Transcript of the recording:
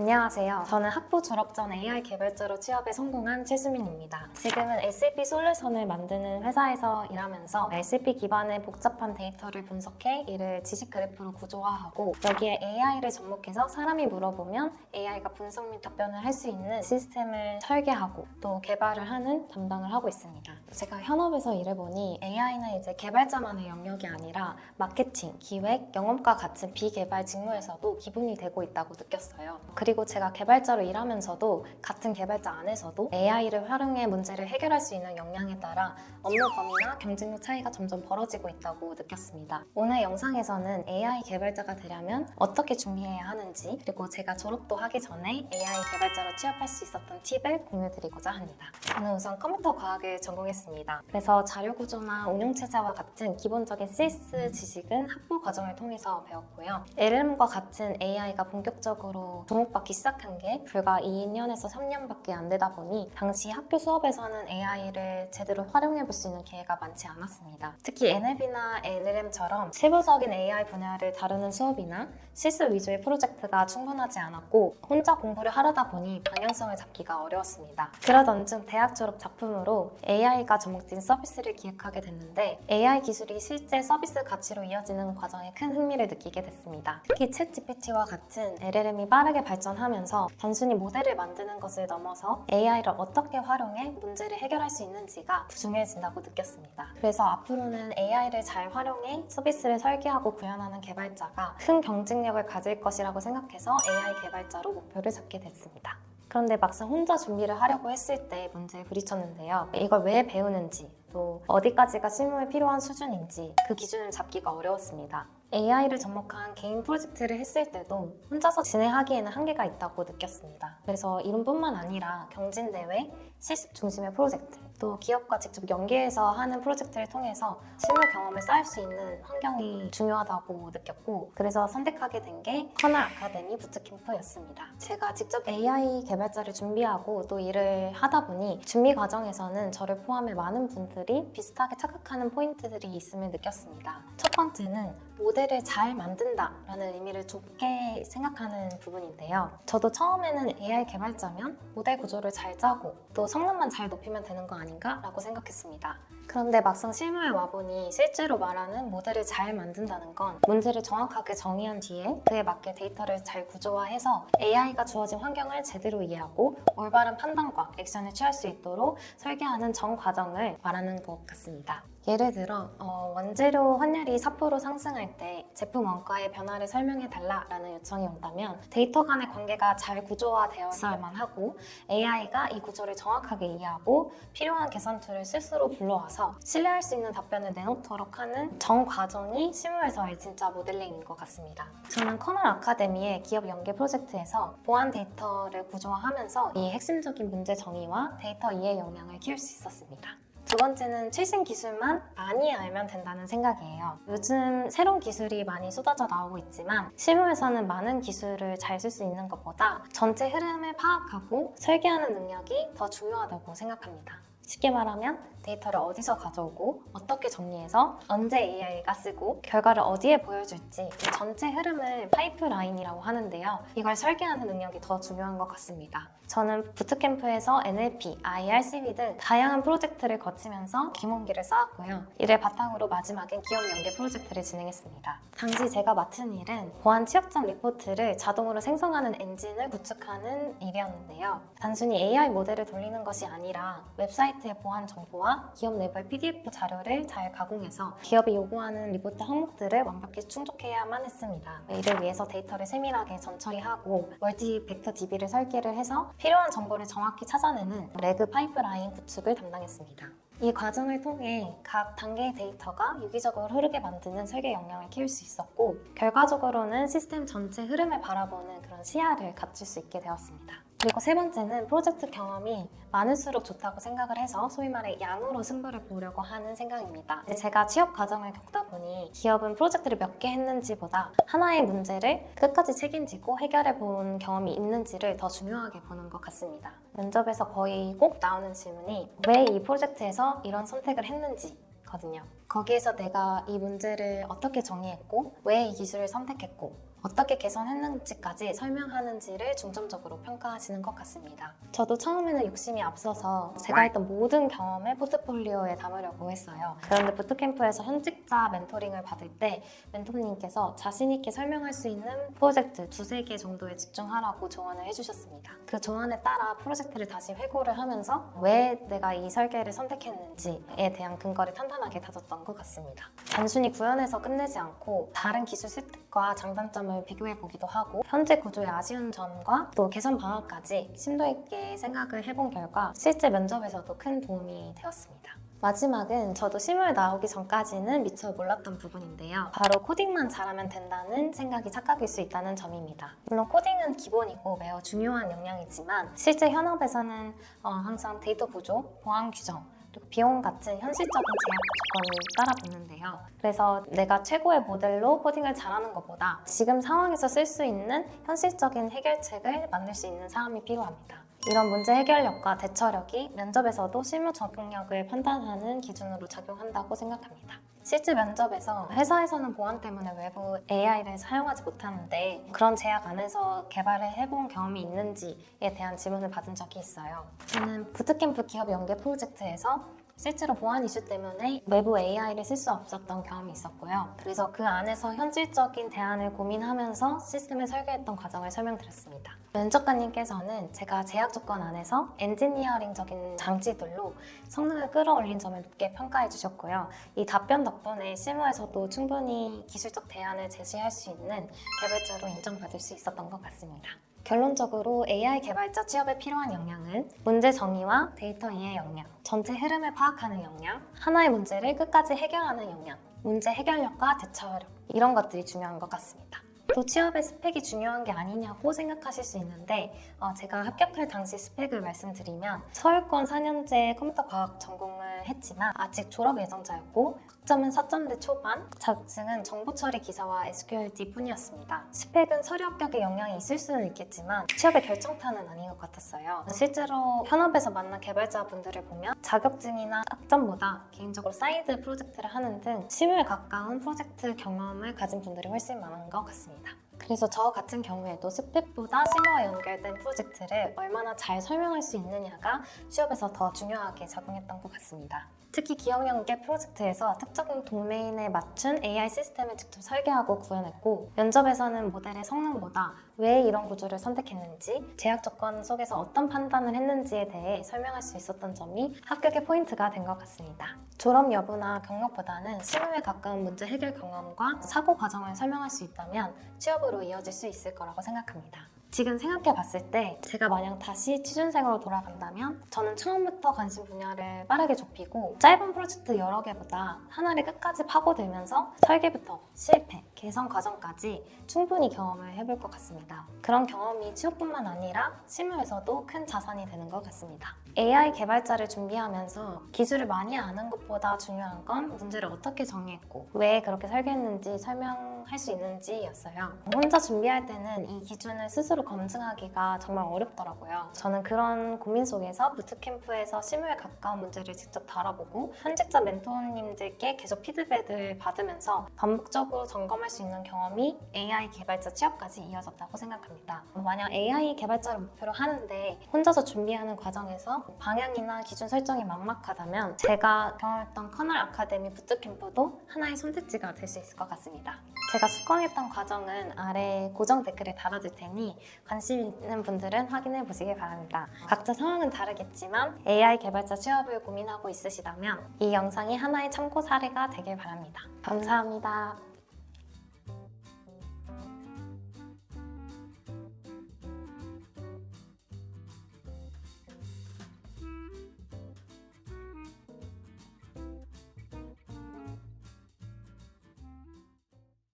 안녕하세요. 저는 학부 졸업 전 AI 개발자로 취업에 성공한 최수민입니다. 지금은 SAP 솔루션을 만드는 회사에서 일하면서 SAP 기반의 복잡한 데이터를 분석해 이를 지식 그래프로 구조화하고 여기에 AI를 접목해서 사람이 물어보면 AI가 분석 및 답변을 할 수 있는 시스템을 설계하고 또 개발을 하는 담당을 하고 있습니다. 제가 현업에서 일해보니 AI는 이제 개발자만의 영역이 아니라 마케팅, 기획, 영업과 같은 비개발 직무에서도 기본이 되고 있다고 느꼈어요. 그리고 제가 개발자로 일하면서도 같은 개발자 안에서도 AI를 활용해 문제를 해결할 수 있는 역량에 따라 업무 범위나 경쟁력 차이가 점점 벌어지고 있다고 느꼈습니다. 오늘 영상에서는 AI 개발자가 되려면 어떻게 준비해야 하는지 그리고 제가 졸업도 하기 전에 AI 개발자로 취업할 수 있었던 팁을 공유드리고자 합니다. 저는 우선 컴퓨터 과학을 전공했습니다. 그래서 자료구조나 운영체제와 같은 기본적인 CS 지식은 학부 과정을 통해서 배웠고요. LLM과 같은 AI가 본격적으로 주목받기 시작한 게 불과 2년에서 3년밖에 안 되다 보니 당시 학교 수업에서는 AI를 제대로 활용해 볼 수 있는 기회가 많지 않았습니다. 특히 NLP나 LLM처럼 세부적인 AI 분야를 다루는 수업이나 실습 위주의 프로젝트가 충분하지 않았고 혼자 공부를 하려다 보니 방향성을 잡기가 어려웠습니다. 그러던 중 대학 졸업 작품으로 AI가 접목된 서비스를 기획하게 됐는데 AI 기술이 실제 서비스 가치로 이어지는 과정에 큰 흥미를 느끼게 됐습니다. 특히 챗GPT와 같은 LLM이 빠르게 발전하면서 단순히 모델을 만드는 것을 넘어서 AI를 어떻게 활용해 문제를 해결할 수 있는지가 중요해진다고 느꼈습니다. 그래서 앞으로는 AI를 잘 활용해 서비스를 설계하고 구현하는 개발자가 큰 경쟁력을 가질 것이라고 생각해서 AI 개발자로 목표를 잡게 됐습니다. 그런데 막상 혼자 준비를 하려고 했을 때 문제에 부딪혔는데요. 이걸 왜 배우는지, 또 어디까지가 실무에 필요한 수준인지 그 기준을 잡기가 어려웠습니다. AI를 접목한 개인 프로젝트를 했을 때도 혼자서 진행하기에는 한계가 있다고 느꼈습니다. 그래서 이론뿐만 아니라 경진대회, 실습 중심의 프로젝트, 또 기업과 직접 연계해서 하는 프로젝트를 통해서 실무 경험을 쌓을 수 있는 환경이 중요하다고 느꼈고 그래서 선택하게 된 게 커널 아카데미 부트캠프였습니다. 제가 직접 AI 개발자를 준비하고 또 일을 하다 보니 준비 과정에서는 저를 포함해 많은 분들이 비슷하게 착각하는 포인트들이 있음을 느꼈습니다. 첫 번째는 모델을 잘 만든다라는 의미를 좁게 생각하는 부분인데요. 저도 처음에는 AI 개발자면 모델 구조를 잘 짜고 또 성능만 잘 높이면 되는 거 아닌가? 라고 생각했습니다. 그런데 막상 실무에 와보니 실제로 말하는 모델을 잘 만든다는 건 문제를 정확하게 정의한 뒤에 그에 맞게 데이터를 잘 구조화해서 AI가 주어진 환경을 제대로 이해하고 올바른 판단과 액션을 취할 수 있도록 설계하는 전 과정을 말하는 것 같습니다. 예를 들어 원재료 환율이 4% 상승할 때 제품 원가의 변화를 설명해 달라라는 요청이 온다면 데이터 간의 관계가 잘 구조화되어 있어야만 하고 AI가 이 구조를 정확하게 이해하고 필요한 계산 툴을 스스로 불러와서 신뢰할 수 있는 답변을 내놓도록 하는 전 과정이 실무에서의 진짜 모델링인 것 같습니다. 저는 커널 아카데미의 기업 연계 프로젝트에서 보안 데이터를 구조화하면서 이 핵심적인 문제 정의와 데이터 이해 역량을 키울 수 있었습니다. 두 번째는 최신 기술만 많이 알면 된다는 생각이에요. 요즘 새로운 기술이 많이 쏟아져 나오고 있지만 실무에서는 많은 기술을 잘 쓸 수 있는 것보다 전체 흐름을 파악하고 설계하는 능력이 더 중요하다고 생각합니다. 쉽게 말하면 데이터를 어디서 가져오고 어떻게 정리해서 언제 AI가 쓰고 결과를 어디에 보여줄지 이 전체 흐름을 파이프라인이라고 하는데요. 이걸 설계하는 능력이 더 중요한 것 같습니다. 저는 부트캠프에서 NLP, IRCB 등 다양한 프로젝트를 거치면서 기본기를 쌓았고요. 이를 바탕으로 마지막엔 기업 연계 프로젝트를 진행했습니다. 당시 제가 맡은 일은 보안 취약점 리포트를 자동으로 생성하는 엔진을 구축하는 일이었는데요. 단순히 AI 모델을 돌리는 것이 아니라 웹사이트의 보안 정보와 기업 내부의 PDF 자료를 잘 가공해서 기업이 요구하는 리포트 항목들을 완벽히 충족해야만 했습니다. 이를 위해서 데이터를 세밀하게 전처리하고 멀티 벡터 DB를 설계를 해서 필요한 정보를 정확히 찾아내는 레그 파이프라인 구축을 담당했습니다. 이 과정을 통해 각 단계의 데이터가 유기적으로 흐르게 만드는 설계 역량을 키울 수 있었고 결과적으로는 시스템 전체 흐름을 바라보는 그런 시야를 갖출 수 있게 되었습니다. 그리고 세 번째는 프로젝트 경험이 많을수록 좋다고 생각을 해서 소위 말해 양으로 승부를 보려고 하는 생각입니다. 제가 취업 과정을 겪다 보니 기업은 프로젝트를 몇 개 했는지보다 하나의 문제를 끝까지 책임지고 해결해 본 경험이 있는지를 더 중요하게 보는 것 같습니다. 면접에서 거의 꼭 나오는 질문이 왜 이 프로젝트에서 이런 선택을 했는지 거든요. 거기에서 내가 이 문제를 어떻게 정의했고 왜 이 기술을 선택했고 어떻게 개선했는지까지 설명하는지를 중점적으로 평가하시는 것 같습니다. 저도 처음에는 욕심이 앞서서 제가 했던 모든 경험을 포트폴리오에 담으려고 했어요. 그런데 부트캠프에서 현직자 멘토링을 받을 때 멘토님께서 자신 있게 설명할 수 있는 프로젝트 2-3개 정도에 집중하라고 조언을 해주셨습니다. 그 조언에 따라 프로젝트를 다시 회고를 하면서 왜 내가 이 설계를 선택했는지에 대한 근거를 탄탄하게 다졌던 것 같습니다. 단순히 구현해서 끝내지 않고 다른 기술 습득과 장단점을 비교해 보기도 하고 현재 구조의 아쉬운 점과 또 개선 방안까지 심도 있게 생각을 해본 결과 실제 면접에서도 큰 도움이 되었습니다. 마지막은 저도 실무에 나오기 전까지는 미처 몰랐던 부분인데요. 바로 코딩만 잘하면 된다는 생각이 착각일 수 있다는 점입니다. 물론 코딩은 기본이고 매우 중요한 역량이지만 실제 현업에서는 항상 데이터 보조, 보안 규정, 그리고 비용 같은 현실적인 제약 조건을 따라붙는데요. 그래서 내가 최고의 모델로 코딩을 잘하는 것보다 지금 상황에서 쓸 수 있는 현실적인 해결책을 만들 수 있는 사람이 필요합니다. 이런 문제 해결력과 대처력이 면접에서도 실무 적응력을 판단하는 기준으로 작용한다고 생각합니다. 실제 면접에서 회사에서는 보안 때문에 외부 AI를 사용하지 못하는데 그런 제약 안에서 개발을 해본 경험이 있는지에 대한 질문을 받은 적이 있어요. 저는 부트캠프 기업 연계 프로젝트에서 실제로 보안 이슈 때문에 외부 AI를 쓸 수 없었던 경험이 있었고요. 그래서 그 안에서 현실적인 대안을 고민하면서 시스템을 설계했던 과정을 설명드렸습니다. 면접관님께서는 제가 제약 조건 안에서 엔지니어링적인 장치들로 성능을 끌어올린 점을 높게 평가해 주셨고요. 이 답변 덕분에 실무에서도 충분히 기술적 대안을 제시할 수 있는 개발자로 인정받을 수 있었던 것 같습니다. 결론적으로 AI 개발자 취업에 필요한 역량은 문제 정의와 데이터 이해 역량, 전체 흐름을 파악하는 역량, 하나의 문제를 끝까지 해결하는 역량, 문제 해결력과 대처력 이런 것들이 중요한 것 같습니다. 또 취업의 스펙이 중요한 게 아니냐고 생각하실 수 있는데 제가 합격할 당시 스펙을 말씀드리면 서울권 4년제 컴퓨터과학 전공을 했지만 아직 졸업 예정자였고 학점은 4점대 초반, 자격증은 정보처리 기사와 SQLD 뿐이었습니다. 스펙은 서류 합격에 영향이 있을 수는 있겠지만 취업의 결정타는 아닌 것 같았어요. 실제로 현업에서 만난 개발자분들을 보면 자격증이나 학점보다 개인적으로 사이드 프로젝트를 하는 등 실무에 가까운 프로젝트 경험을 가진 분들이 훨씬 많은 것 같습니다. 그래서 저 같은 경우에도 스펙보다 실무와 연결된 프로젝트를 얼마나 잘 설명할 수 있느냐가 취업에서 더 중요하게 작용했던 것 같습니다. 특히 기업 연계 프로젝트에서 특정 도메인에 맞춘 AI 시스템을 직접 설계하고 구현했고 면접에서는 모델의 성능보다 왜 이런 구조를 선택했는지 제약 조건 속에서 어떤 판단을 했는지에 대해 설명할 수 있었던 점이 합격의 포인트가 된 것 같습니다. 졸업 여부나 경력보다는 실무에 가까운 문제 해결 경험과 사고 과정을 설명할 수 있다면 취업으로 이어질 수 있을 거라고 생각합니다. 지금 생각해 봤을 때 제가 만약 다시 취준생으로 돌아간다면 저는 처음부터 관심 분야를 빠르게 좁히고 짧은 프로젝트 여러 개보다 하나를 끝까지 파고들면서 설계부터 실패, 개선 과정까지 충분히 경험을 해볼 것 같습니다. 그런 경험이 취업뿐만 아니라 실무에서도 큰 자산이 되는 것 같습니다. AI 개발자를 준비하면서 기술을 많이 아는 것보다 중요한 건 문제를 어떻게 정의했고 왜 그렇게 설계했는지 설명할 수 있는지였어요. 혼자 준비할 때는 이 기준을 스스로 검증하기가 정말 어렵더라고요. 저는 그런 고민 속에서 부트캠프에서 실무에 가까운 문제를 직접 다뤄보고 현직자 멘토님들께 계속 피드백을 받으면서 반복적으로 점검할 수 있는 경험이 AI 개발자 취업까지 이어졌다고 생각합니다. 만약 AI 개발자를 목표로 하는데 혼자서 준비하는 과정에서 방향이나 기준 설정이 막막하다면 제가 경험했던 커널 아카데미 부트캠프도 하나의 선택지가 될 수 있을 것 같습니다. 제가 숙고했던 과정은 아래 고정 댓글에 달아둘 테니 관심 있는 분들은 확인해 보시길 바랍니다. 각자 상황은 다르겠지만 AI 개발자 취업을 고민하고 있으시다면 이 영상이 하나의 참고 사례가 되길 바랍니다. 감사합니다.